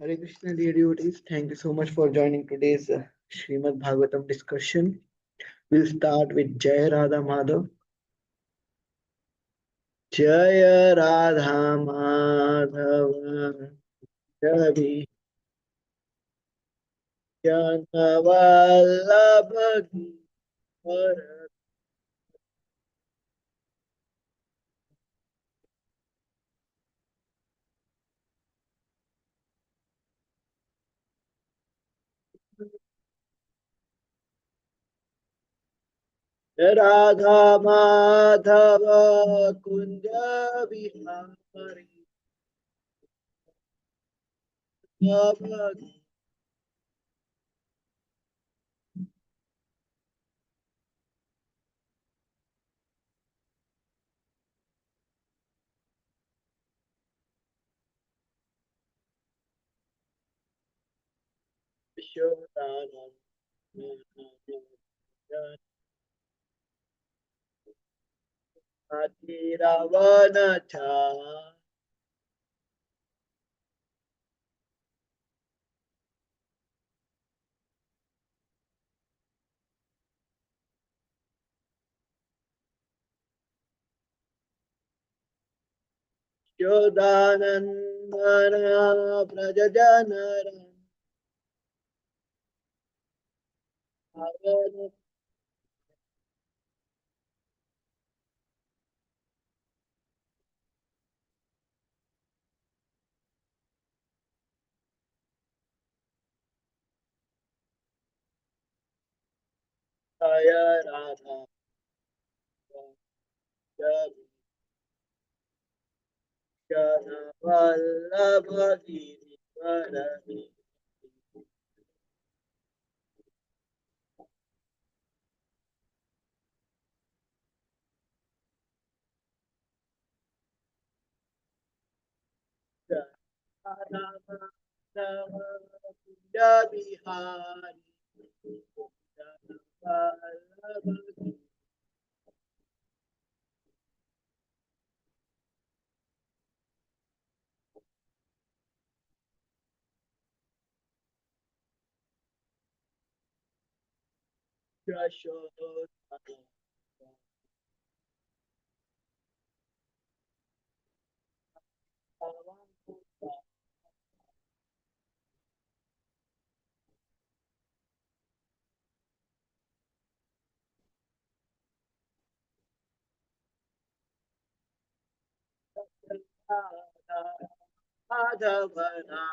Hare Krishna, dear devotees. Thank you so much for joining today's Srimad Bhagavatam discussion. We'll start with Jai Radha Madhav. Jai Radha Madhava Ravi Vallabha Giridhara Radha Madhava Kunja Vihari Yashodananda Ati Ravana Cha Yodanandana Prajajanara Avana Jaya Radha Jana Vallabha Giridhara Bihari Madhavana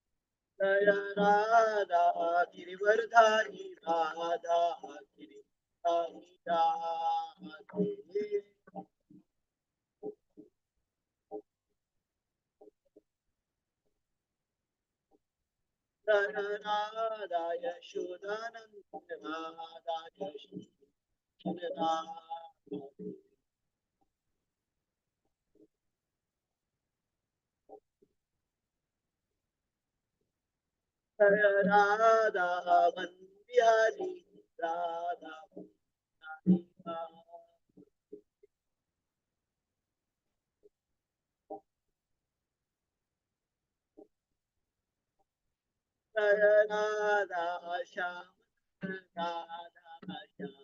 Radha Girivardhari Radha Girivardhari Radha Radha Yashodananda Radha Yashodananda Radha Vandhyari Radha Radha Sham Radha Sham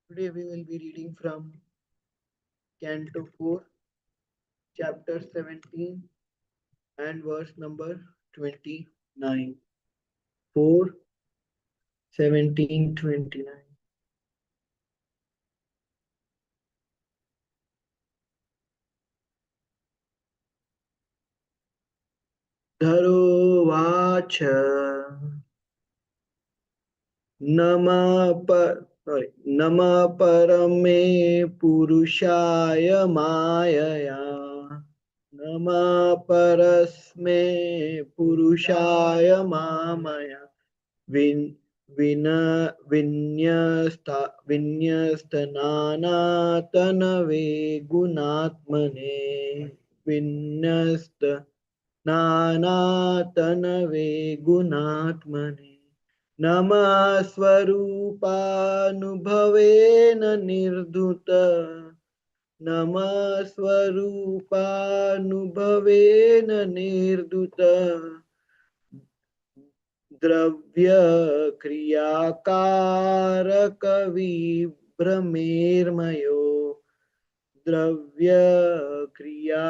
Today we will be reading from Canto 4, chapter 17 and verse number 29. 4, 17, 29. धरोवाच नमः परमे पुरुषाय मायया नमः परस्मै पुरुषाय मामया win win विन्यस्ता विन्यस्तनानातनवे गुणात्मने विन्यस्त नानातनवे गुणात्मने नमः स्वरूपानुभवेन निर्धुत नमः स्वरूपानुभवेन निर्धुत द्रव्य क्रियाकारकविभ्रमेर्मयो द्रव्य क्रियाकारकविभ्रमेर्मये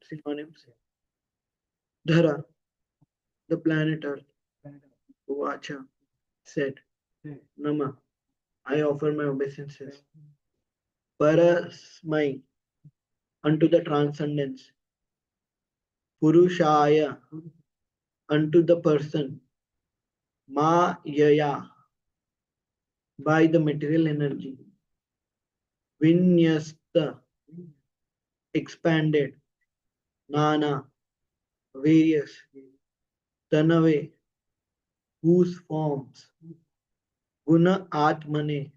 synonyms. Dhara, the planet Earth. Vacha said, Nama, I offer my obeisances. Parasmai, unto the transcendence. Purushaya, unto the person. Ma yaya, by the material energy. Vinyasta, expanded. Nana, various. Tanave, whose forms. Guna Atmane,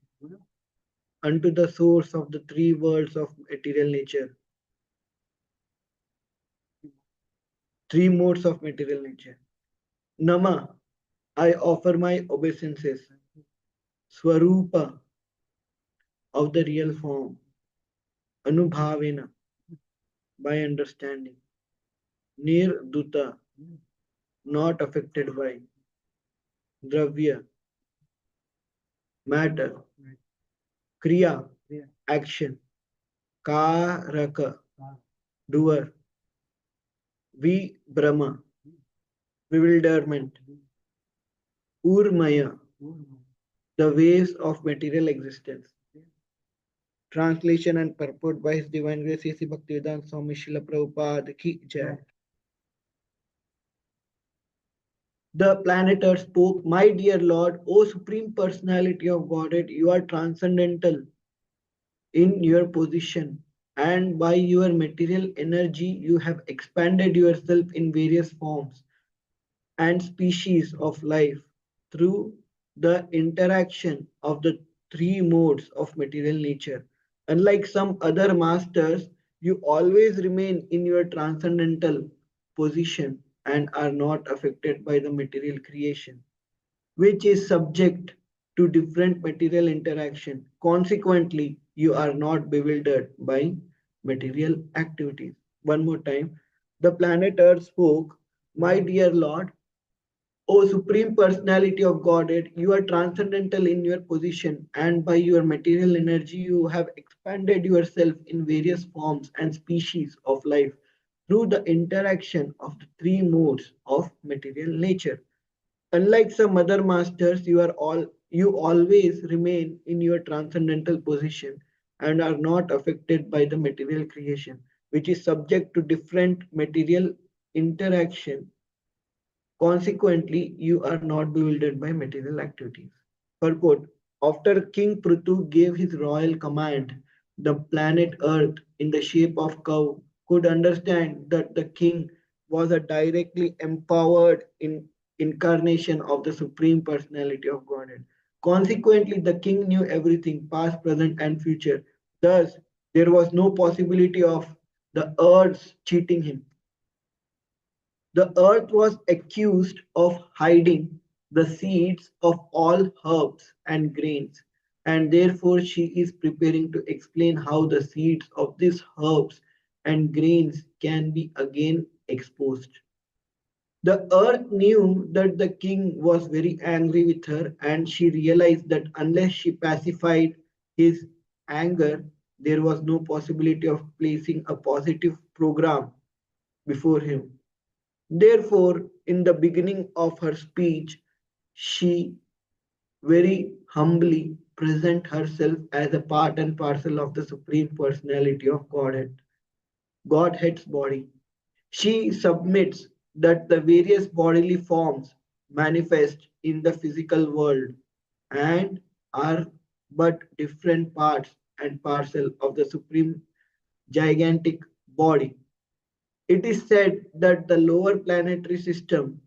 unto the source of the three worlds of material nature. Three modes of material nature. Nama, I offer my obeisances. Swarupa, of the real form. Anubhavena, by understanding. Nirduta, not affected by. Dravya, matter. Kriya, action. Karaka, doer. Brahma, bewilderment. Urmaya, the ways of material existence. Translation and purport by His Divine Grace A.C. Bhaktivedanta Swami Srila Prabhupada Ki Jai. The planet Earth spoke, My dear Lord, O Supreme Personality of Godhead, you are transcendental. in your position, and by your material energy, you have expanded yourself in various forms and species of life through the interaction of the three modes of material nature. Unlike some other masters, you always remain in your transcendental position and are not affected by the material creation, which is subject to different material interaction. Consequently, you are not bewildered by material activities. One more time, the planet Earth spoke, "My dear Lord, O Supreme Personality of Godhead, you are transcendental in your position, and by your material energy, you have expanded yourself in various forms and species of life through the interaction of the three modes of material nature. Unlike some other masters, you always remain in your transcendental position and are not affected by the material creation, which is subject to different material interaction. Consequently, you are not bewildered by material activities." Purport: after King Prithu gave his royal command, the planet Earth, in the shape of cow, could understand that the king was a directly empowered incarnation of the Supreme Personality of Godhead. Consequently, the king knew everything, past, present, and future. Thus, there was no possibility of the earth cheating him. The earth was accused of hiding the seeds of all herbs and grains, and therefore she is preparing to explain how the seeds of these herbs and grains can be again exposed. The earth knew that the king was very angry with her, and she realized that unless she pacified his anger, there was no possibility of placing a positive program before him. Therefore, in the beginning of her speech, she very humbly present herself as a part and parcel of the Supreme Personality of Godhead's body. She submits that the various bodily forms manifest in the physical world and are but different parts and parcel of the supreme gigantic body. It is said that the lower planetary system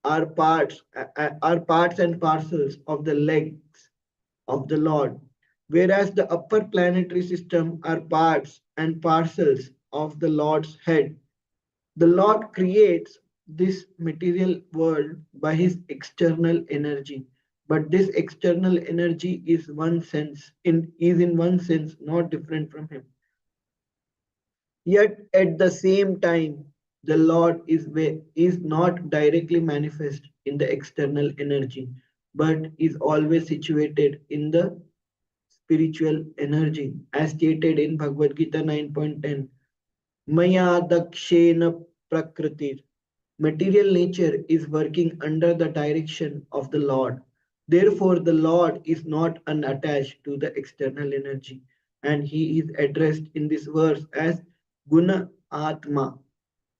are parts and parcels of the legs of the Lord, whereas the upper planetary system are parts and parcels of the Lord's head. The Lord creates this material world by his external energy, but this external energy is in one sense not different from him. Yet at the same time, the Lord is not directly manifest in the external energy, but is always situated in the spiritual energy, as stated in Bhagavad Gita 9.10. Maya dakshena prakritir. Material nature is working under the direction of the Lord. Therefore, the Lord is not unattached to the external energy, and he is addressed in this verse as Guna Atma,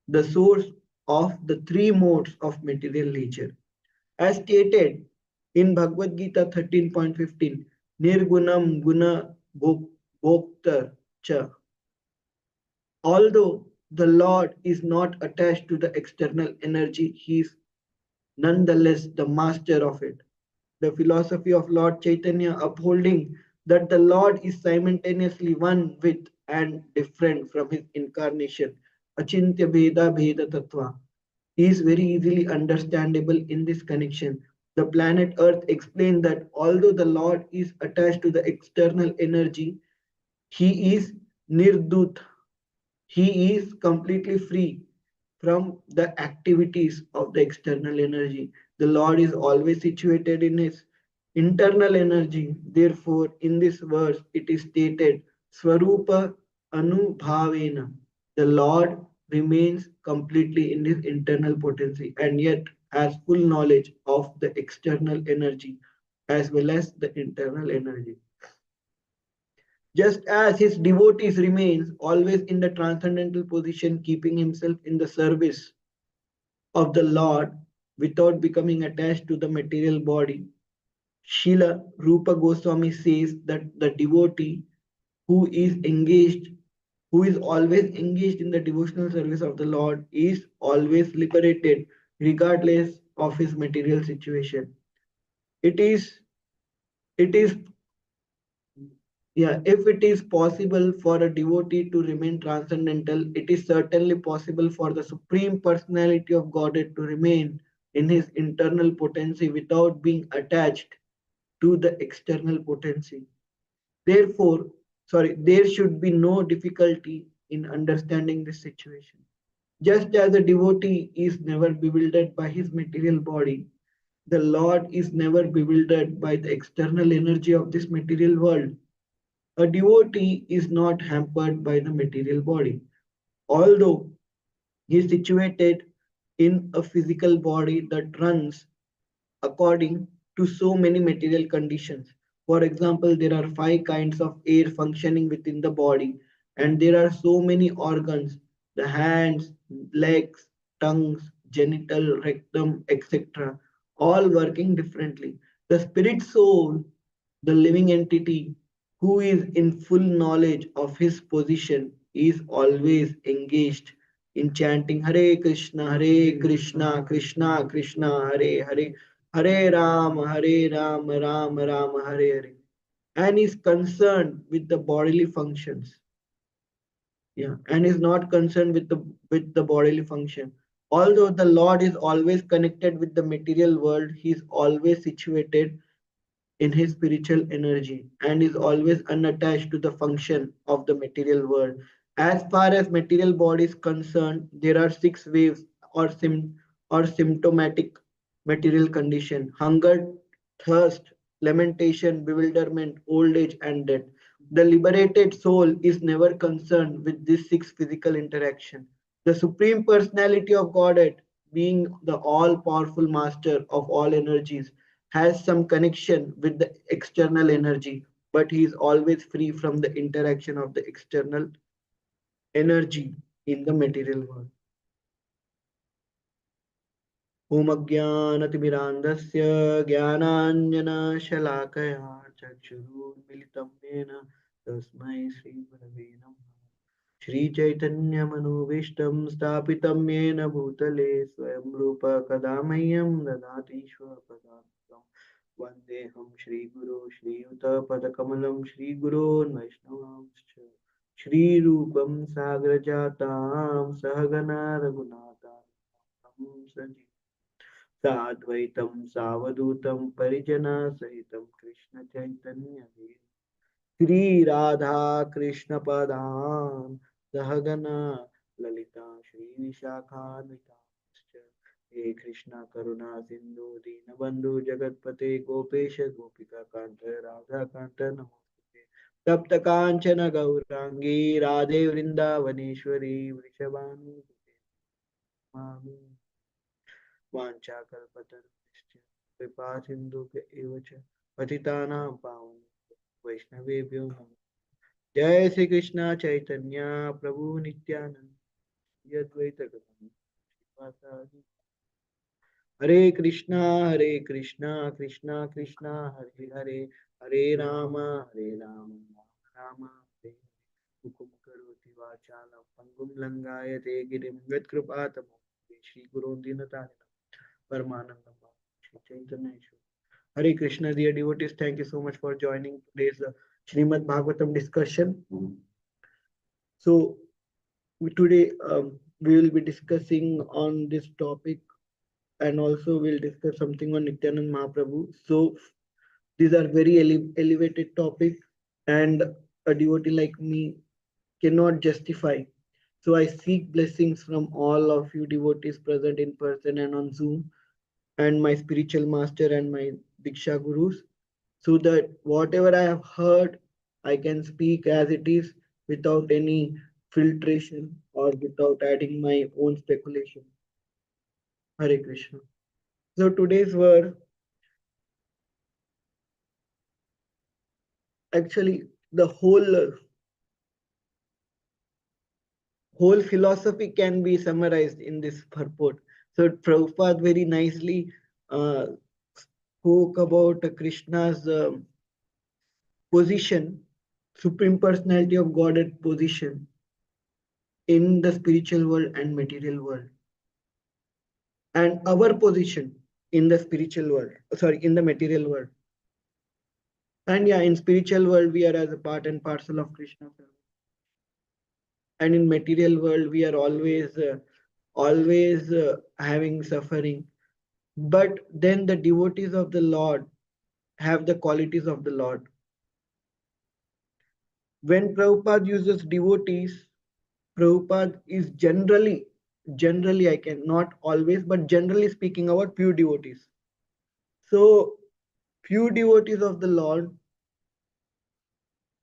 the source of the three modes of material nature. As stated in Bhagavad Gita 13.15, Nirgunam Guna Bhoktar Cha. Although the Lord is not attached to the external energy, he is nonetheless the master of it. The philosophy of Lord Chaitanya upholding that the Lord is simultaneously one with and different from his incarnation, Achintya Bheda Bheda Tattva, is very easily understandable in this connection. The planet Earth explained that although the Lord is attached to the external energy, he is nirdut. He is completely free from the activities of the external energy. The Lord is always situated in his internal energy. Therefore, in this verse, it is stated, Swarupa Anubhavena. The Lord remains completely in his internal potency and yet has full knowledge of the external energy as well as the internal energy. Just as his devotees remains always in the transcendental position, keeping himself in the service of the Lord without becoming attached to the material body. Srila Rupa Goswami says that the devotee who is engaged, who is always engaged in the devotional service of the Lord, is always liberated regardless of his material situation. It is, it is, yeah, if it is possible for a devotee to remain transcendental, it is certainly possible for the Supreme Personality of Godhead to remain in his internal potency without being attached to the external potency. Therefore, there should be no difficulty in understanding this situation. Just as a devotee is never bewildered by his material body, the Lord is never bewildered by the external energy of this material world. A devotee is not hampered by the material body. Although he is situated in a physical body that runs according to so many material conditions. For example, there are five kinds of air functioning within the body, and there are so many organs, the hands, legs, tongues, genital, rectum, etc., all working differently. The spirit soul, the living entity who is in full knowledge of his position, is always engaged in chanting Hare Krishna, Krishna Krishna, Hare Hare, Hare Ram, Ram Ram, Hare Hare, and is concerned with the bodily functions. Yeah, and is not concerned with the bodily function. Although the Lord is always connected with the material world, he is always situated in his spiritual energy and is always unattached to the function of the material world. As far as material body is concerned, there are six waves or symptomatic material condition: hunger, thirst, lamentation, bewilderment, old age, and death. The liberated soul is never concerned with these six physical interaction. The Supreme Personality of Godhead, being the all powerful master of all energies, has some connection with the external energy, but he is always free from the interaction of the external energy in the material world. ॐ अज्ञानतिमिरान्धस्य ज्ञानाञ्जनशलाकया चक्षुरुन्मिलितं येन तस्मै श्रीगुरवे नमः। श्रीचैतन्यमनोभीष्टं स्थापितं येन भूतले स्वयं रूप कदा मह्यं ददाति स्वपदान्तिकम्। वन्देऽहं श्रीगुरो श्रीयुतपदकमलं श्रीगुरोन् वैष्णवांश्च श्रीरूपं साग्रजातां सहगना रघुनाथां सजीवं साद्वैतं सावधूतं परिजनसहितं कृष्णचैतन्यदेव श्रीराधा कृष्णपदां सहगना ललिता श्रीविशाखान्वितांश्च हे कृष्ण करुणा सिन्धु दीनबन्धु जगत्पते गोपेश गोपिकान्त राधाकान्त नमोस्तुते तप्त काञ्चन गौराङ्गी राधे वृन्दावनेश्वरी वृषभानुसुते मामि वाञ्छाकल्पतरुभ्यश्च कृपा सिन्धुभ्य एव च पतितानां पावनेभ्यो वैष्णवेभ्यो नमः। जय श्री कृष्ण चैतन्य प्रभु नित्यानंद श्री अद्वैत गदाधर श्रीवासादि हरे कृष्णा कृष्णा कृष्णा हरे हरे हरे राम राम हरे हरे। हुकुम करोति वाचालं पंगुं लंघायते गिरिं यत्कृपातमोक्ति श्री गुरो दीनतारिणं परमानंदं श्री चैतन्य ईश्वर। Hare Krishna, dear devotees, thank you so much for joining today's Srimad Bhagavatam discussion. So today we will be discussing on this topic, and also we'll discuss something on Nityanand Mahaprabhu. So these are very elevated topic, and a devotee like me cannot justify. So I seek blessings from all of you devotees present in person and on Zoom, and my spiritual master and my Diksha Gurus, so that whatever I have heard, I can speak as it is without any filtration or without adding my own speculation. Hare Krishna. So today's word, actually, the whole philosophy can be summarized in this purport. So Prabhupada very nicely uh, spoke about Krishna's position Supreme Personality of Godhead position in the spiritual world and material world, and our position in the spiritual world, sorry, in the material world. And yeah, in spiritual world, we are as a part and parcel of Krishna. And in material world, we are always having suffering. But then the devotees of the Lord have the qualities of the Lord. When Prabhupada uses devotees, Prabhupada is generally, I can not always, but generally speaking about pure devotees. So, pure devotees of the Lord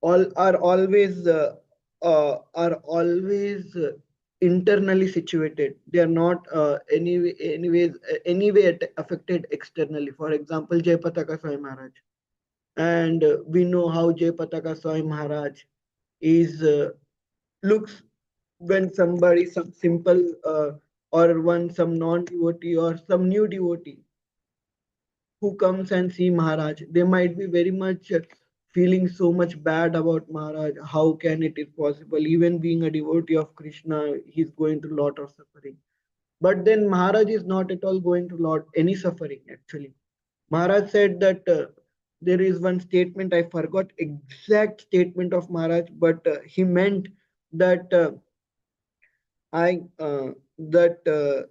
all are always internally situated. They are not anyway affected externally. For example, Jai Pataka Swami Maharaj, and we know how Jai Pataka Swami Maharaj is looks when somebody, some simple or one some non devotee or some new devotee who comes and see Maharaj, they might be very much feeling so much bad about Maharaj. How can it is possible? Even being a devotee of Krishna, he's going through a lot of suffering. But then Maharaj is not at all going to lot any suffering actually. Maharaj said that there is one statement, I forgot exact statement of Maharaj, but he meant that I that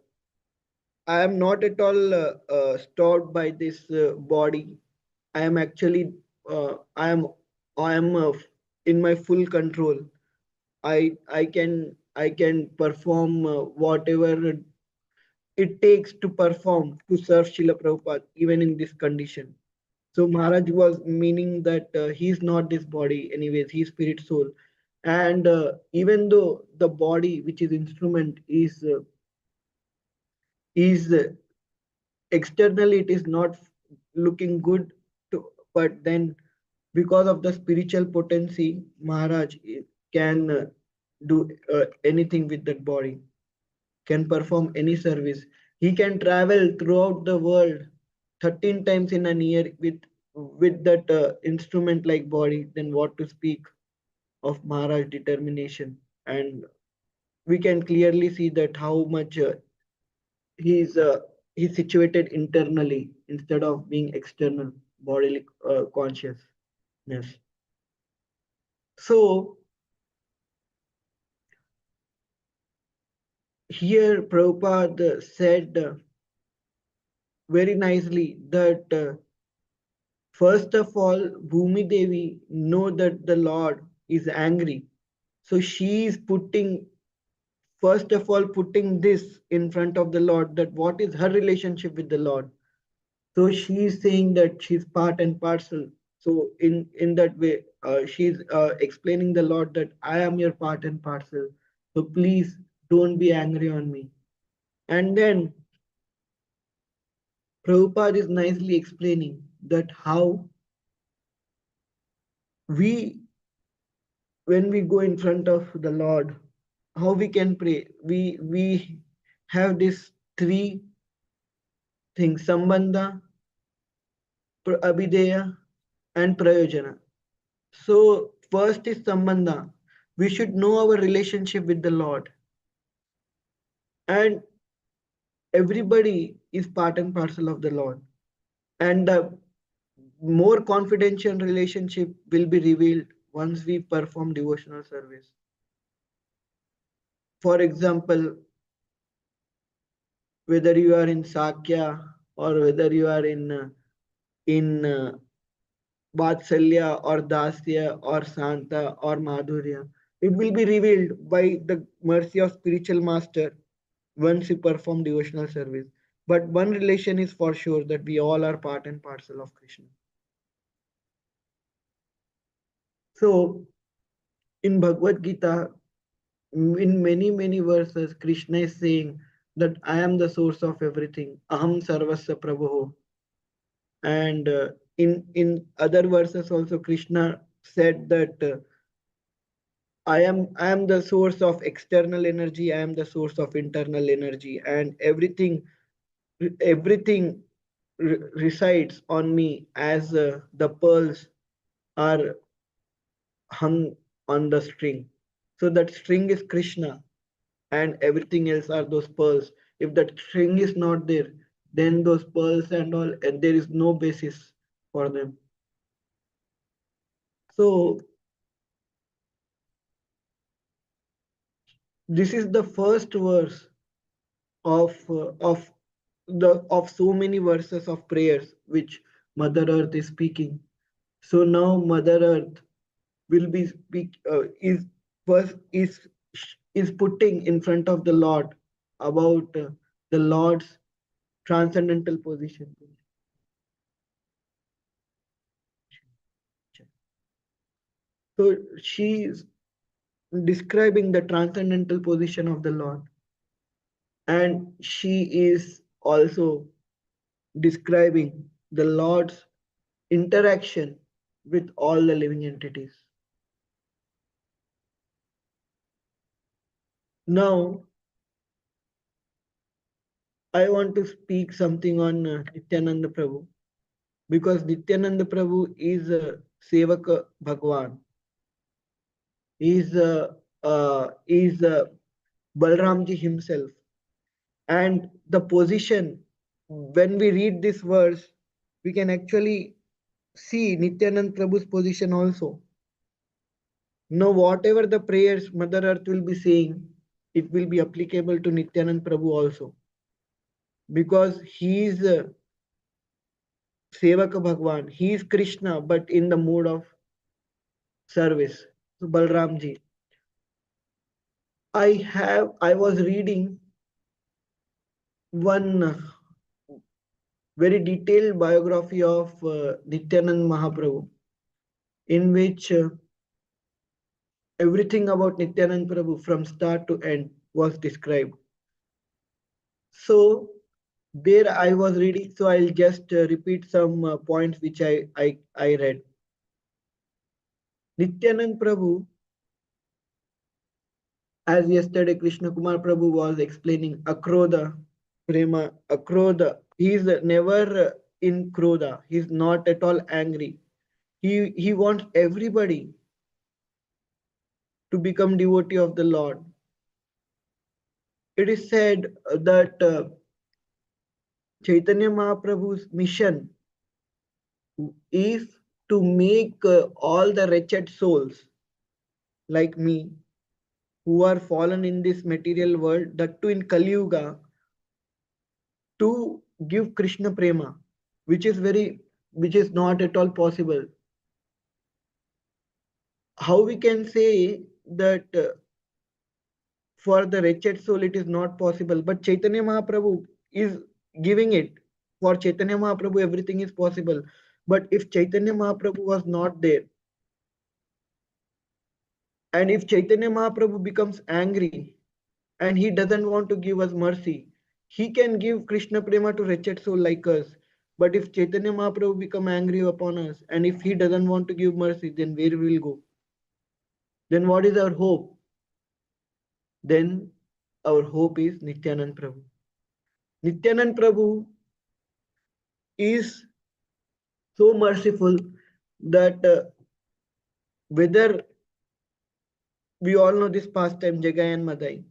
I am not at all stopped by this body. I am actually I am in my full control. I can perform whatever it takes to perform to serve Srila Prabhupada even in this condition. So Maharaj was meaning that he is not this body anyways. He is spirit soul, and even though the body which is instrument is externally it is not looking good to, but then because of the spiritual potency, Maharaj can do anything with that body, can perform any service. He can travel throughout the world 13 times in a year with that instrument like body. Then what to speak of Maharaj determination? And we can clearly see that how much he's he's situated internally instead of being external bodily consciousness. So here Prabhupada said very nicely that first of all, Bhumi Devi know that the Lord is angry. So she is putting, first of all, putting this in front of the Lord, that what is her relationship with the Lord. So she is saying that she's part and parcel. So in that way, she's explaining the Lord that I am your part and parcel. So please don't be angry on me. And then Prabhupada is nicely explaining that how we, when we go in front of the Lord, how we can pray. We have these three things: sambandha, abhideya, and prayojana. So first is sambandha. We should know our relationship with the Lord, and everybody is part and parcel of the Lord. And the more confidential relationship will be revealed once we perform devotional service. For example, whether you are in Sakya or whether you are in Vatsalya or Dasya or Santa or Madhurya, it will be revealed by the mercy of spiritual master once we perform devotional service. But one relation is for sure, that we all are part and parcel of Krishna. So in Bhagavad Gita, in many verses, Krishna is saying that I am the source of everything. Aham sarvasya prabhu. And in other verses also, Krishna said that I am the source of external energy. I am the source of internal energy, and everything resides on me as the pearls are hung on the string. So that string is Krishna, and everything else are those pearls. If that string is not there, then those pearls and all, and there is no basis for them. So this is the first verse of so many verses of prayers which Mother Earth is speaking. So now Mother Earth will be is first is putting in front of the Lord about the Lord's transcendental position. So she is describing the transcendental position of the Lord, and she is also describing the Lord's interaction with all the living entities. Now, I want to speak something on Nityananda Prabhu, because Nityananda Prabhu is a Sevaka Bhagwan. He is Balramji himself. And the position, when we read this verse, we can actually see Nityanand Prabhu's position also. Now, whatever the prayers Mother Earth will be saying, it will be applicable to Nityanand Prabhu also, because he is Sevaka Bhagwan. He is Krishna, but in the mode of service. So Balramji. I was reading one very detailed biography of Nityanand Mahaprabhu, in which everything about Nityanand Prabhu from start to end was described. So there I was reading, so I'll just repeat some points which I read. Nityanand Prabhu, as yesterday Krishna Kumar Prabhu was explaining, Akrodha, Prema, Akrodha, he is never in Krodha, he is not at all angry. He wants everybody to become devotee of the Lord. It is said that Chaitanya Mahaprabhu's mission is to make all the wretched souls like me who are fallen in this material world, that too in Kali Yuga, to give Krishna Prema, which is not at all possible. How we can say that for the wretched soul it is not possible, but Chaitanya Mahaprabhu is giving it. For Chaitanya Mahaprabhu everything is possible. But if Chaitanya Mahaprabhu was not there, and if Chaitanya Mahaprabhu becomes angry and he doesn't want to give us mercy, he can give Krishna Prema to wretched soul like us. But if Chaitanya Mahaprabhu become angry upon us, and if he doesn't want to give mercy, then where we will go? Then what is our hope? Then our hope is Nityanand Prabhu. Nityanand Prabhu is so merciful that whether we all know this pastime Jagai and Madai,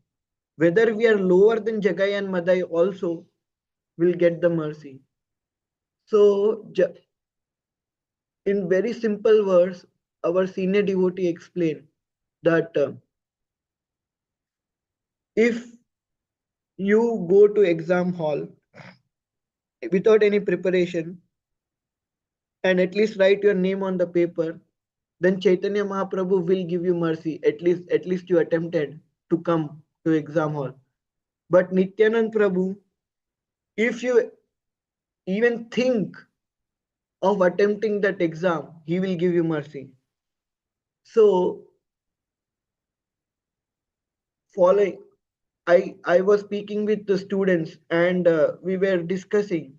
whether we are lower than Jagai and Madai also will get the mercy. So in very simple words, our senior devotee explained that if you go to exam hall without any preparation and at least write your name on the paper, then Chaitanya Mahaprabhu will give you mercy. At least you attempted to come to exam hall. But Nityanand Prabhu, if you even think of attempting that exam, he will give you mercy. So following, I was speaking with the students, and we were discussing,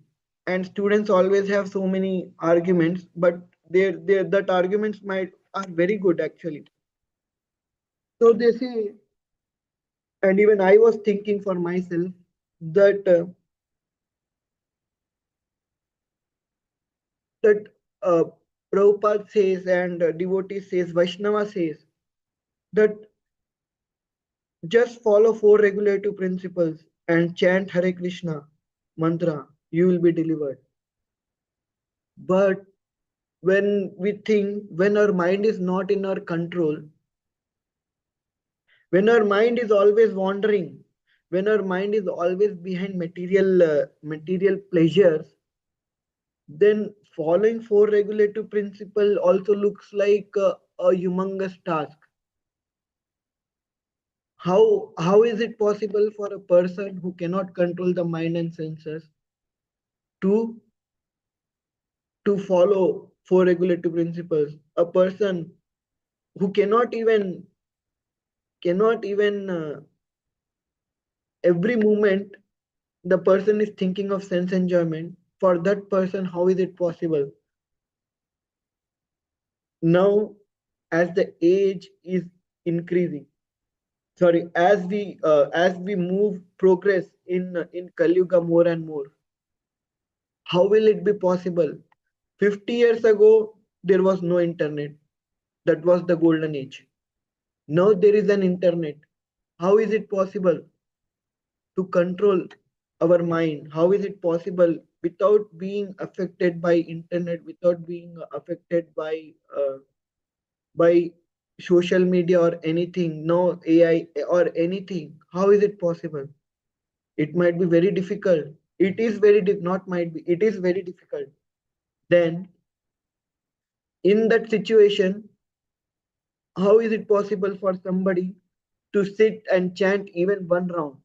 and students always have so many arguments, but that arguments might are very good actually. So they say, and even I was thinking for myself that that Prabhupada says and devotee says, Vaishnava says that just follow four regulative principles and chant Hare Krishna mantra, you will be delivered. But when we think, when our mind is not in our control, when our mind is always wandering, when our mind is always behind material pleasures, then following four regulative principle also looks like a humongous task. How is it possible for a person who cannot control the mind and senses to follow four regulative principles? A person who cannot even every moment the person is thinking of sense enjoyment. For that person, how is it possible? Now, as the age is increasing, sorry, as we move progress in Kali Yuga more and more, how will it be possible? 50 years ago, there was no internet. That was the golden age. Now there is an internet. How is it possible to control our mind? How is it possible without being affected by internet, without being affected by social media or anything, no AI or anything? How is it possible? It might be very difficult. It is not might be, it is very difficult. Then in that situation, how is it possible for somebody to sit and chant even one round?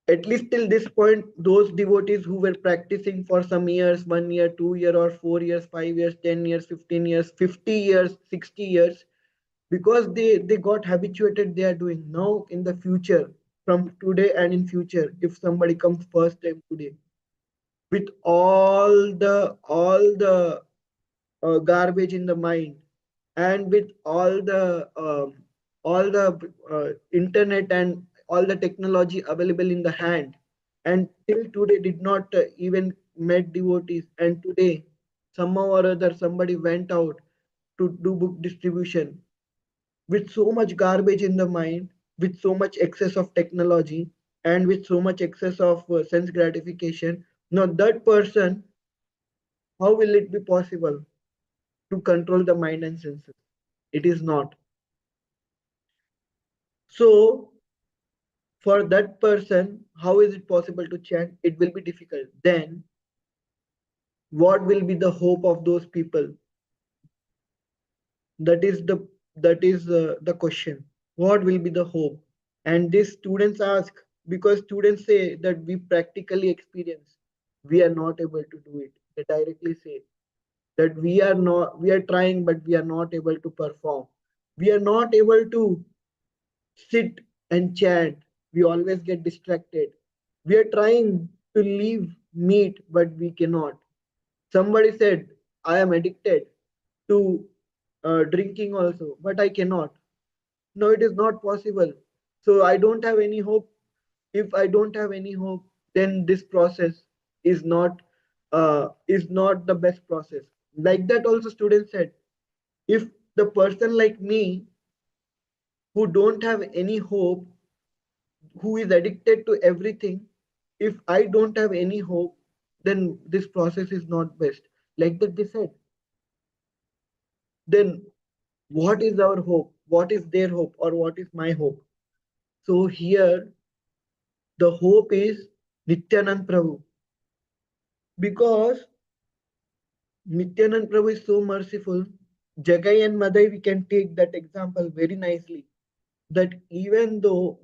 At least till this point, those devotees who were practicing for some years, 1 year, 2 year, or 4 years, 5 years, 10 years, 15 years, 50 years, 60 years, because they got habituated, they are doing. Now in the future, from today and in future, if somebody comes first time today with all the garbage in the mind, and with all the internet and all the technology available in the hand, and till today did not even met devotees, and today somehow or other somebody went out to do book distribution with so much garbage in the mind, with so much excess of technology, and with so much excess of sense gratification. Now that person, how will it be possible to control the mind and senses? It is not. So for that person, how is it possible to chant? It will be difficult. Then what will be the hope of those people? That is the question. What will be the hope? And these students ask, because students say that we practically experience, we are not able to do it. They directly say that we are trying, but we are not able to perform. We are not able to sit and chant. We always get distracted. We are trying to leave meat, but we cannot. Somebody said, I am addicted to drinking also, but I cannot. No, it is not possible. So I don't have any hope. If I don't have any hope, then this process is not the best process. Like that also students said, if the person like me who don't have any hope, who is addicted to everything, if I don't have any hope, then this process is not best. Like that they said. Then what is our hope? What is their hope, or what is my hope? So here the hope is Nityanand Prabhu, because Nityanand Prabhu is so merciful. Jagai and Madai, we can take that example very nicely. That even though,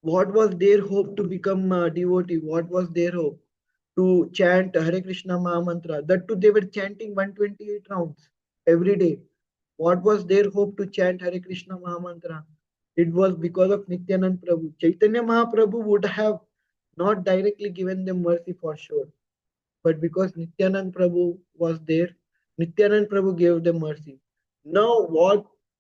what was their hope to become a devotee? What was their hope? To chant Hare Krishna Mahamantra. That too, they were chanting 128 rounds every day. What was their hope to chant Hare Krishna Mahamantra? It was because of Nityanand Prabhu. Chaitanya Mahaprabhu would have not directly given them mercy for sure. But because Nityanand Prabhu was there, Nityanand Prabhu gave them mercy. Now,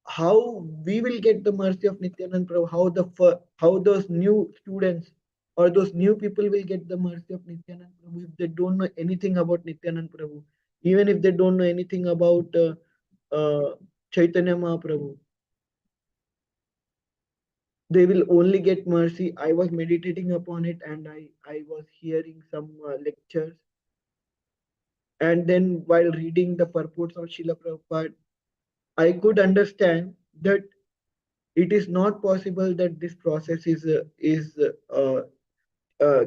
how we will get the mercy of Nityanand Prabhu? How those new students or those new people will get the mercy of Nityanand Prabhu if they don't know anything about Nityanand Prabhu? even if they don't know anything about Chaitanya Mahaprabhu. They will only get mercy. I was meditating upon it, and I was hearing some lectures. And then while reading the purports of Srila Prabhupada, I could understand that it is not possible that this process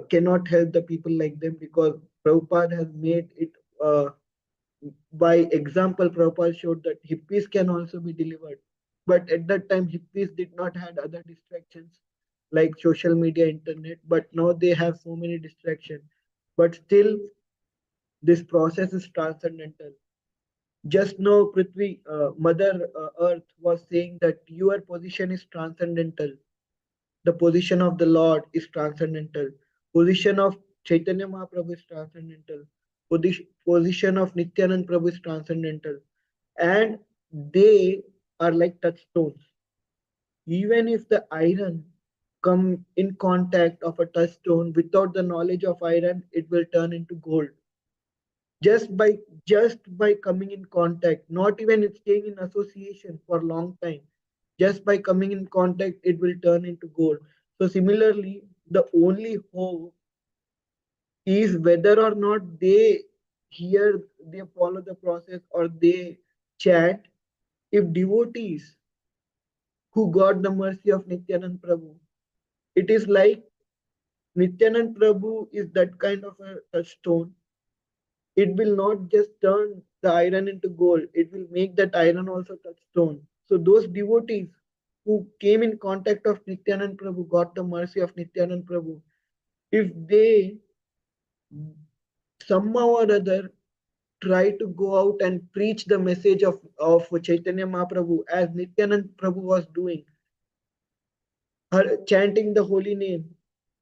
cannot help the people like them, because Prabhupada has made it uh, by example. Prabhupada showed that hippies can also be delivered. But at that time, hippies did not had other distractions like social media, internet. But now they have so many distractions. But still, this process is transcendental. Just now, Prithvi, Mother Earth was saying that your position is transcendental. The position of the Lord is transcendental. Position of Chaitanya Mahaprabhu is transcendental. Position of Nityanand Prabhu is transcendental. And they are like touchstones. Even if the iron come in contact of a touchstone without the knowledge of iron, it will turn into gold. Just by coming in contact, not even staying in association for a long time, just by coming in contact, it will turn into gold. So similarly, the only hope is whether or not they follow the process or they chant. If devotees who got the mercy of Nityanand Prabhu, it is like Nityanand Prabhu is that kind of a touchstone. It will not just turn the iron into gold, it will make that iron also touch stone. So those devotees who came in contact of Nityanand Prabhu got the mercy of Nityanand Prabhu. If they somehow or other try to go out and preach the message of Chaitanya Mahaprabhu as Nityanand Prabhu was doing, chanting the holy name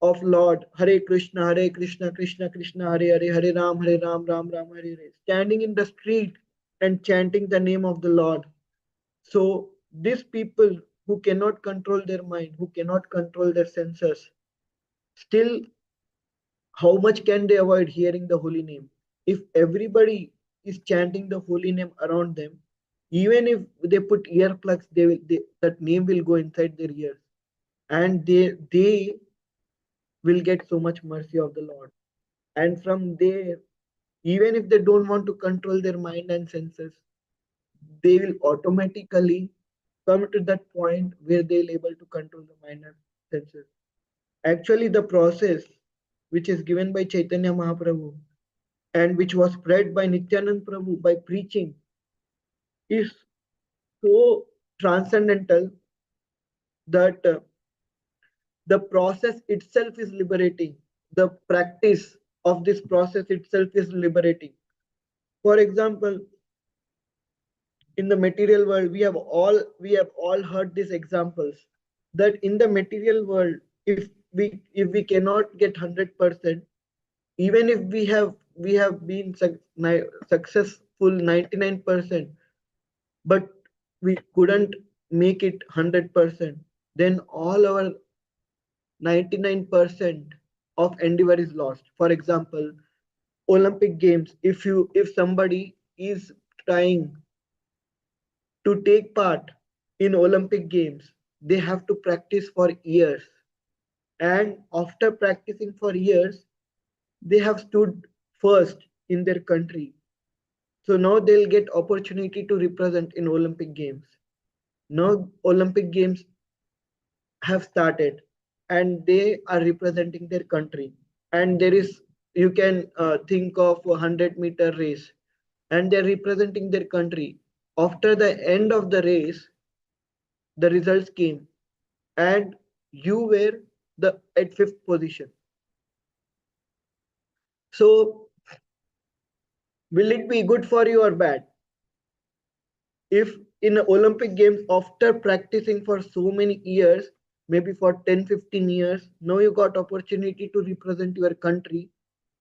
of Lord, Hare Krishna, Krishna Krishna, Hare Hare, Hare Ram, Ram Ram, Hare Hare, standing in the street and chanting the name of the Lord. So these people who cannot control their mind, who cannot control their senses, still, how much can they avoid hearing the holy name? If everybody is chanting the holy name around them, even if they put earplugs, that name will go inside their ears, and they will get so much mercy of the Lord. And from there, even if they don't want to control their mind and senses, they will automatically come to that point where they'll able to control the mind and senses. Actually, the process which is given by Chaitanya Mahaprabhu and which was spread by Nityanand Prabhu by preaching is so transcendental that the process itself is liberating. The practice of this process itself is liberating. For example, in the material world, we have all heard these examples that in the material world, if we cannot get 100%, even if we have been successful 99%, but we couldn't make it 100%, then all our 99% of endeavor is lost. For example, Olympic Games, if somebody is trying to take part in Olympic Games, they have to practice for years. And after practicing for years, they have stood first in their country. So now they'll get opportunity to represent in Olympic Games. Now Olympic Games have started and they are representing their country. And there is, you can think of a 100-meter race, and they're representing their country. After the end of the race, the results came, and you were the at fifth position. So will it be good for you or bad if in the Olympic Games, after practicing for so many years, maybe for 10, 15 years, now you got opportunity to represent your country,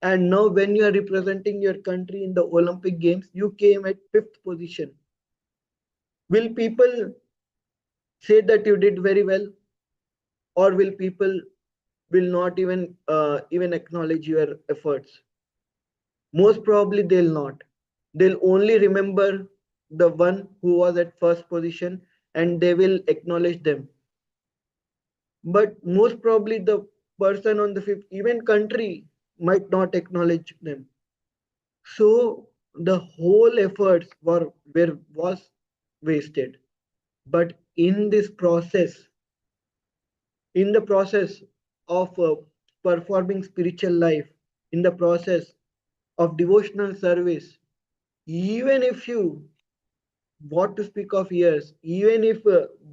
and now when you are representing your country in the Olympic Games, you came at fifth position. Will people say that you did very well, or will people will not even acknowledge your efforts? Most probably they'll not. They'll only remember the one who was at first position, and they will acknowledge them. But most probably the person on the fifth, even country, might not acknowledge them. So the whole efforts were was wasted. But in the process of performing spiritual life, in the process of devotional service, even if you, what to speak of years, even if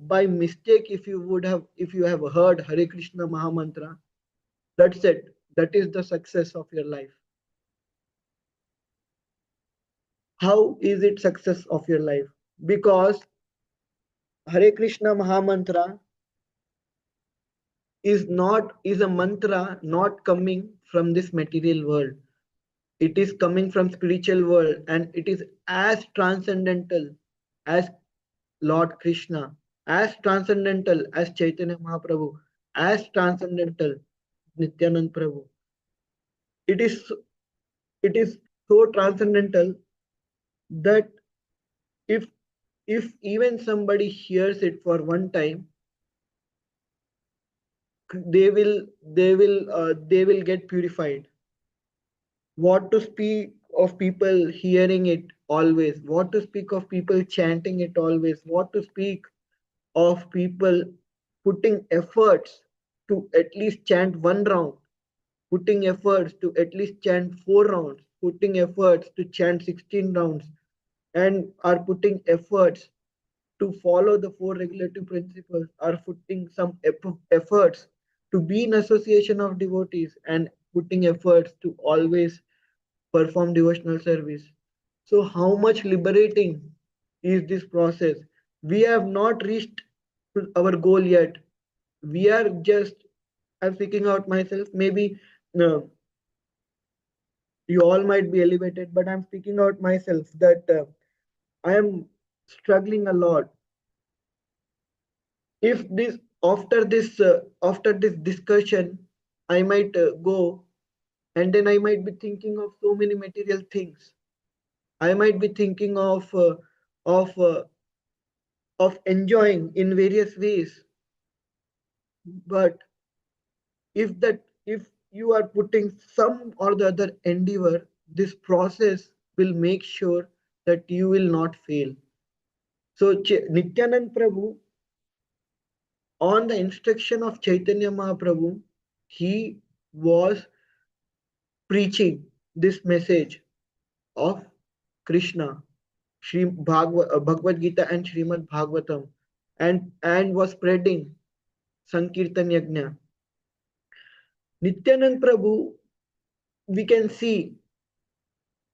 by mistake, if you have heard Hare Krishna Mahamantra, that's it. That is the success of your life. How is it success of your life? Because Hare Krishna Mahamantra is a mantra not coming from this material world. It is coming from spiritual world, and it is as transcendental as Lord Krishna, as transcendental as Chaitanya Mahaprabhu, as transcendental Nityanand Prabhu. It is it is so transcendental that if if even somebody hears it for one time, they will get purified. What to speak of people hearing it always? What to speak of people chanting it always? What to speak of people putting efforts to at least chant one round, putting efforts to at least chant 4 rounds, putting efforts to chant 16 rounds, and are putting efforts to follow the four regulative principles, are putting some efforts to be in association of devotees, and putting efforts to always perform devotional service. So, how much liberating is this process? We have not reached our goal yet. We are just, I'm speaking out myself, maybe you all might be elevated, but I'm speaking out myself that I am struggling a lot. If this after this discussion, I might go, and then I might be thinking of so many material things. I might be thinking of uh, of enjoying in various ways. But if you are putting some or the other endeavor, this process will make sure that you will not fail. So Nityanand Prabhu, on the instruction of Chaitanya Mahaprabhu, he was preaching this message of Krishna, Bhagavad Gita and Srimad Bhagavatam, and was spreading Sankirtan Yajna. Nityanand Prabhu, we can see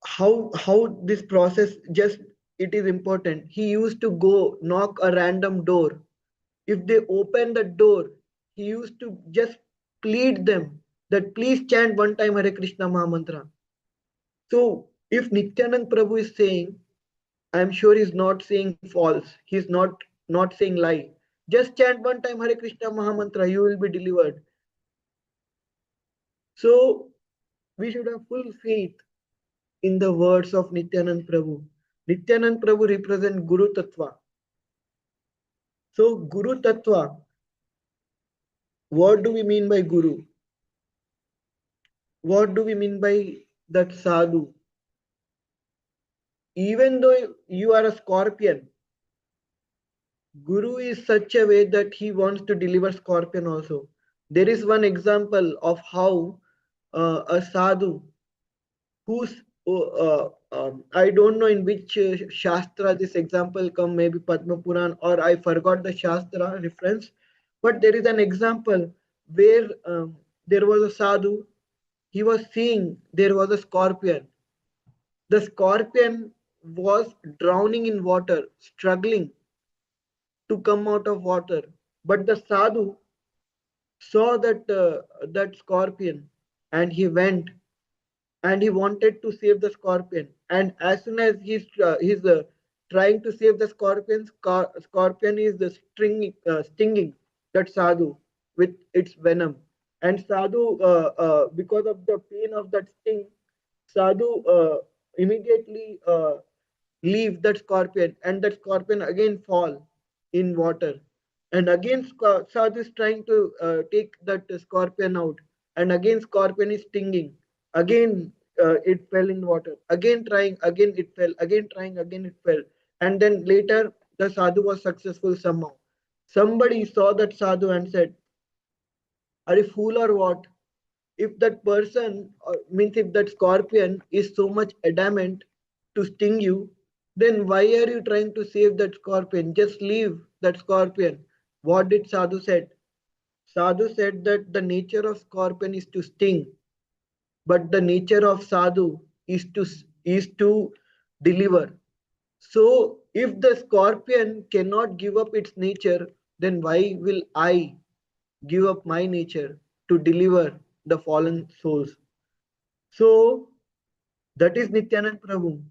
how this process just, it is important. He used to go knock a random door. If they open the door, he used to just plead them that please chant one time Hare Krishna Mahamantra. So if Nityanand Prabhu is saying, I'm sure he's not saying false. He's not saying lie. Just chant one time Hare Krishna Mahamantra, you will be delivered. So we should have full faith in the words of Nityanand Prabhu. Nityanand Prabhu represents Guru Tattva. So Guru Tattva, what do we mean by Guru? What do we mean by that sadhu? Even though you are a scorpion, Guru is such a way that he wants to deliver scorpion also. There is one example of how a sadhu who's I don't know in which Shastra this example come, maybe Padma Puran, or I forgot the Shastra reference, but there is an example where there was a sadhu, he was seeing there was a scorpion. The scorpion was drowning in water, struggling to come out of water. But the sadhu saw that scorpion, and he went and he wanted to save the scorpion. And as soon as he's trying to save the scorpion, scorpion is stinging that sadhu with its venom. And sadhu, because of the pain of that sting, sadhu immediately leave that scorpion, and that scorpion again fall in water. And again Sadhu is trying to take that scorpion out, and again scorpion is stinging. Again it fell in water. Again trying, again it fell. Again trying, again it fell. And then later the Sadhu was successful somehow. Somebody saw that Sadhu and said, "Are you fool or what? If that person, means if that scorpion is so much adamant to sting you, then why are you trying to save that scorpion? Just leave that scorpion." What did Sadhu said? Sadhu said that the nature of scorpion is to sting, but the nature of Sadhu is to deliver. So if the scorpion cannot give up its nature, then why will I give up my nature to deliver the fallen souls? So that is Nityanand Prabhu.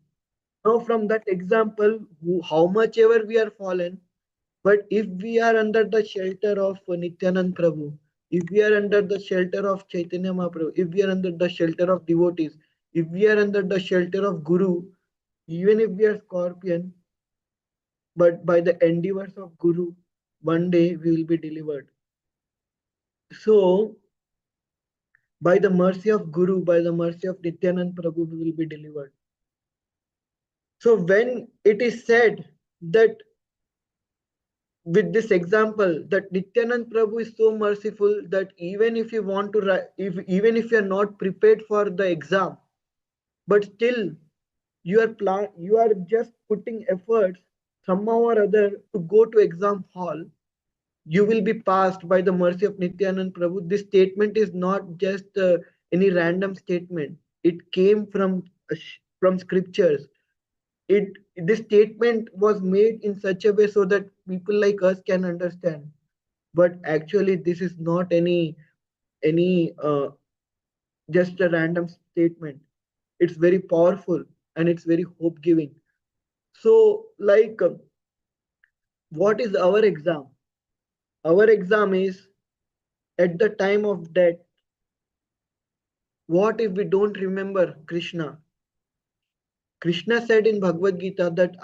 Now, from that example, how much ever we are fallen, but if we are under the shelter of Nityanand Prabhu, if we are under the shelter of Chaitanya Mahaprabhu, if we are under the shelter of devotees, if we are under the shelter of Guru, even if we are scorpion, but by the endeavors of Guru, one day we will be delivered. So, by the mercy of Guru, by the mercy of Nityanand Prabhu, we will be delivered. So when it is said that with this example that Nityanand Prabhu is so merciful that even if you want to write, if even if you are not prepared for the exam, but still you are just putting efforts somehow or other to go to exam hall, you will be passed by the mercy of Nityanand Prabhu. This statement is not just any random statement. It came from scriptures. It This statement was made in such a way so that people like us can understand. But actually, this is not any just a random statement. It's very powerful and it's very hope giving. So, like, what is our exam? Our exam is at the time of death. What if we don't remember Krishna? Krishna said in Bhagavad Gita that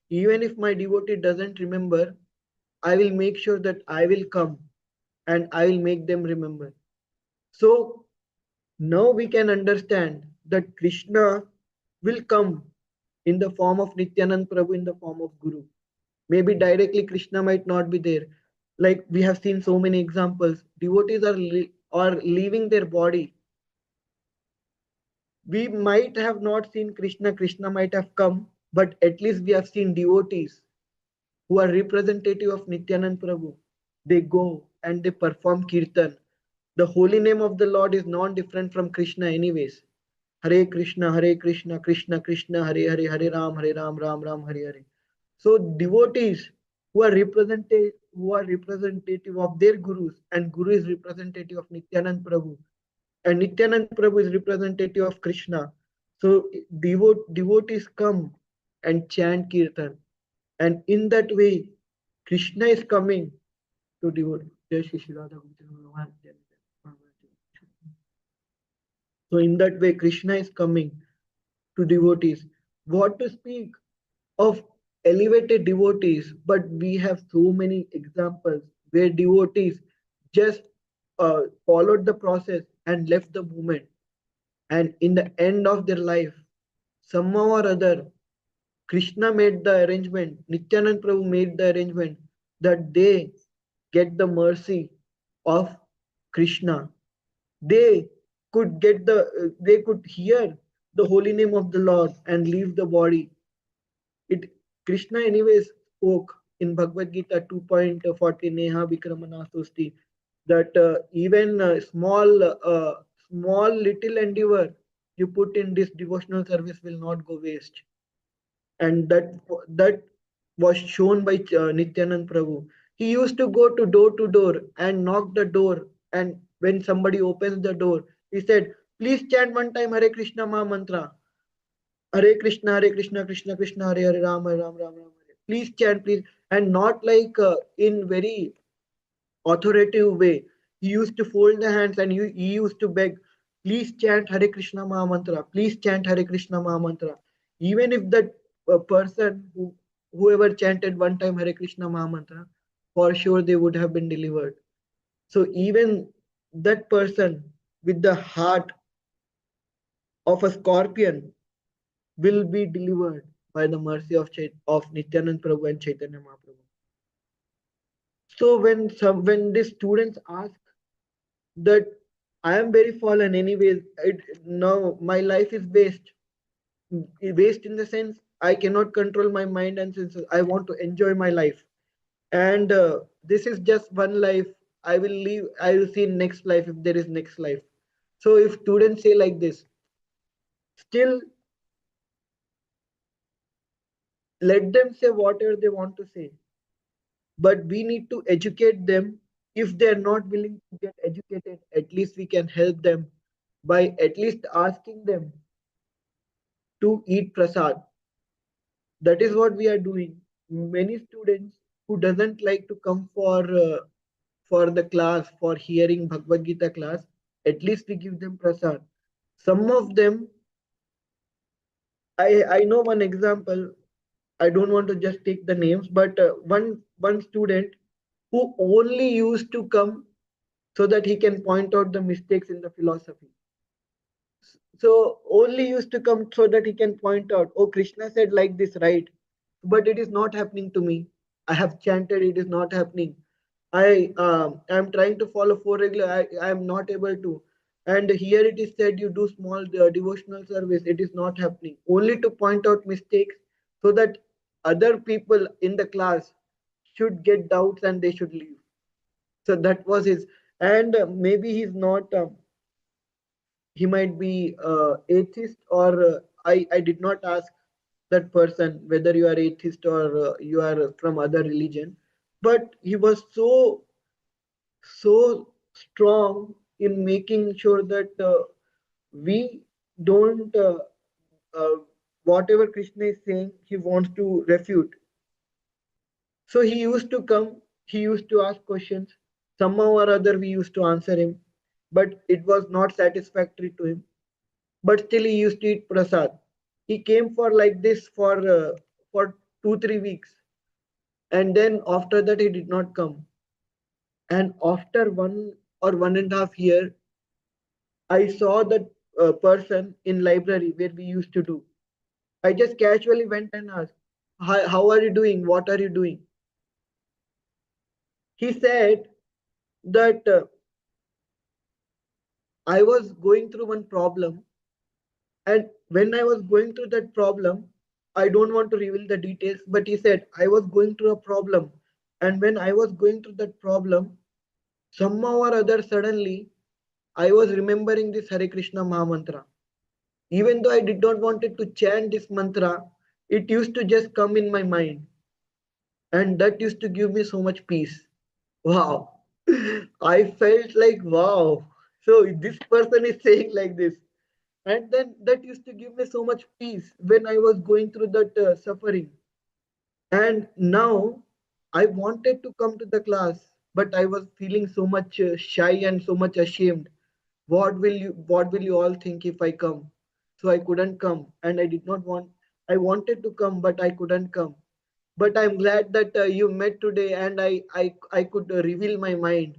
even if my devotee doesn't remember, I will make sure that I will come and I will make them remember. So now we can understand that Krishna will come in the form of Nityanand Prabhu, in the form of Guru. Maybe directly Krishna might not be there. Like we have seen so many examples. Devotees are leaving their body. We might have not seen Krishna, Krishna might have come, but at least we have seen devotees who are representative of Nityanand Prabhu. They go and they perform kirtan. The holy name of the Lord is non different from Krishna, anyways. Hare Krishna, Hare Krishna, Krishna Krishna, Hare Hare, Hare Ram, Ram Ram, Hare Hare. So devotees who are representative of their gurus, and Guru is representative of Nityanand Prabhu, and Nityanand Prabhu is representative of Krishna. So devotees come and chant kirtan, and in that way, Krishna is coming to devotees. Jai Shri Shri Radha Govinda Bhagavan Jai. So in that way, Krishna is coming to devotees. What to speak of elevated devotees, but we have so many examples where devotees just followed the process and left the movement. And in the end of their life, somehow or other, Krishna made the arrangement, Nityanand Prabhu made the arrangement that they get the mercy of Krishna. They they could hear the holy name of the Lord and leave the body. It Krishna anyways spoke in Bhagavad Gita 2.40 Neha Vikramana Sosti that even small little endeavor you put in this devotional service will not go waste. And that was shown by Nityanand Prabhu. He used to go to door and knock the door, and when somebody opens the door, he said, "Please chant one time Hare Krishna Maha Mantra. Hare Krishna, Krishna Krishna, Hare Ram, Ram Ram, Hare." Please chant, please, and not like in very authoritative way. He used to fold the hands and he used to beg, please chant Hare Krishna Mahamantra, please chant Hare Krishna Mahamantra. Even if that person whoever chanted one time Hare Krishna Mahamantra, for sure they would have been delivered. So even that person with the heart of a scorpion will be delivered by the mercy of of Nityanand Prabhu and Chaitanya Mahaprabhu. So when the students ask that I am very fallen anyways, now my life is waste in the sense I cannot control my mind and senses. I want to enjoy my life, and this is just one life. I will leave. I will see next life if there is next life. So if students say like this, still let them say whatever they want to say, but we need to educate them. If they are not willing to get educated, at least we can help them by at least asking them to eat prasad. That is what we are doing. Many students who doesn't like to come for the class for hearing Bhagavad Gita class, at least we give them prasad. Some of them, I know one example. I don't want to just take the names, but one student who only used to come so that he can point out the mistakes in the philosophy. So only used to come so that he can point out, oh, Krishna said like this, right? But it is not happening to me. I have chanted, it is not happening. I am trying to follow four regular. I am not able to. And here it is said you do small devotional service. It is not happening. Only to point out mistakes so that other people in the class should get doubts and they should leave. So that was his. And maybe he's not. He might be atheist or I did not ask that person whether you are atheist or you are from other religion, but he was so strong in making sure that we don't uh, whatever Krishna is saying he wants to refute. So he used to come, he used to ask questions, somehow or other we used to answer him, but it was not satisfactory to him, but still he used to eat prasad. He came for like this for 2 3 weeks, and then after that he did not come. And after 1 or 1.5 year, I saw that person in library where we used to do. I just casually went and asked, how are you doing? What are you doing? He said that I was going through one problem, and when I was going through that problem, I don't want to reveal the details, but he said, I was going through a problem. And when I was going through that problem, somehow or other, suddenly, I was remembering this Hare Krishna Mahamantra. Even though I did not wanted to chant this mantra, it used to just come in my mind. And that used to give me so much peace. Wow. I felt like, wow. So this person is saying like this. And then that used to give me so much peace when I was going through that suffering. And now I wanted to come to the class, but I was feeling so much shy and so much ashamed. What will you all think if I come? So I couldn't come, and I did not want. I wanted to come, but I couldn't come. But I'm glad that you met today, and I could reveal my mind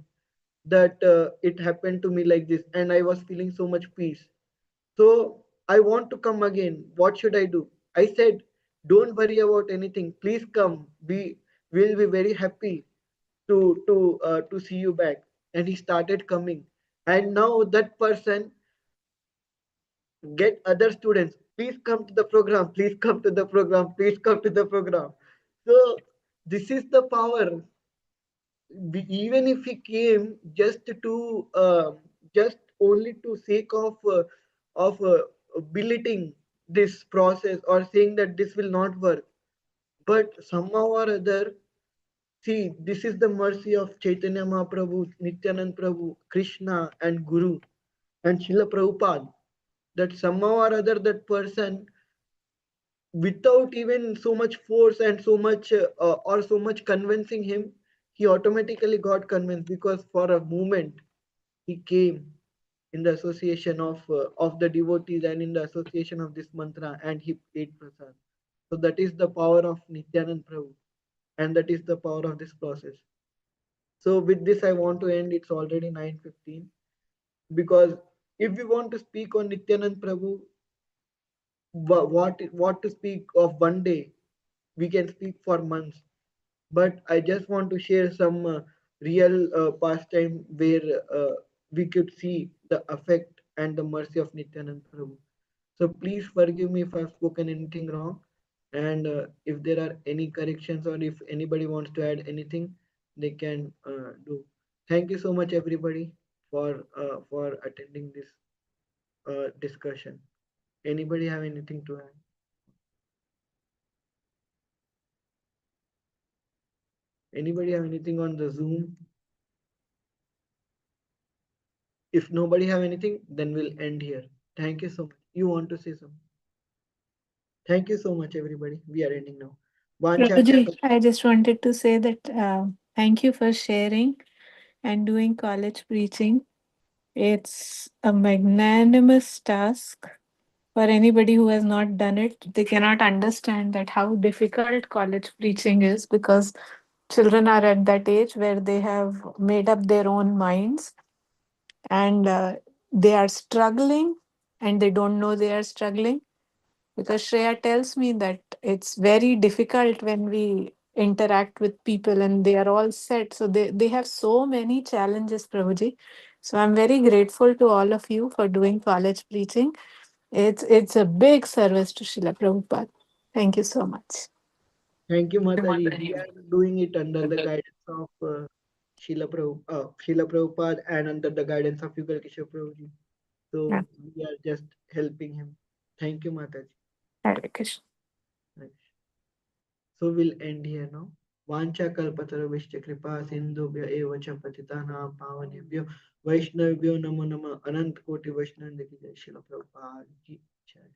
that it happened to me like this, and I was feeling so much peace. So I want to come again. What should I do? I said, don't worry about anything. Please come. We will be very happy to see you back. And he started coming. And now that person get other students. Please come to the program. Please come to the program. Please come to the program. So this is the power. Even if he came just only to sake of belittling this process or saying that this will not work, but somehow or other, see, this is the mercy of Chaitanya Mahaprabhu, Nityanand Prabhu, Krishna and Guru and Srila Prabhupada, that somehow or other that person, without even so much force and so much or so much convincing him, he automatically got convinced because for a moment he came in the association of the devotees and in the association of this mantra and he ate prasad. So that is the power of Nityanand Prabhu, and that is the power of this process. So with this, I want to end. It's already 9:15, because if we want to speak on Nityanand Prabhu, what to speak of one day, we can speak for months. But I just want to share some real pastime where we could see the effect and the mercy of Nityanand Prabhu. So please forgive me if I've spoken anything wrong, and if there are any corrections or if anybody wants to add anything, they can do. Thank you so much, everybody, for attending this discussion. Anybody have anything to add? Anybody have anything on the Zoom? If nobody have anything, then we'll end here. Thank you so much. You want to say something? Thank you so much, everybody. We are ending now. Vancha Prabhuji, Kya I just wanted to say that thank you for sharing and doing college preaching. It's a magnanimous task for anybody who has not done it. They cannot understand that how difficult college preaching is, because children are at that age where they have made up their own minds, and they are struggling and they don't know they are struggling, because Shreya tells me that it's very difficult when we interact with people and they are all set. So they have so many challenges, Prabhuji. So I'm very grateful to all of you for doing college preaching. It's a big service to Srila Prabhupada. Thank you so much. Thank you, Mataji. We are doing it under the guidance of Srila Prabhupada and under the guidance of Yugal Kishore Prabhuji. Yeah. So we are just helping him. Thank you, Mataji. Hare Krishna. Right. So we'll end here now. Vancha kalpatarubhishya kripa sindhubhya eva cha patitanam pavanebhyo vaishnavibhyo namo namo anant koti vaishnavindaki jai Srila Prabhupada ki jai.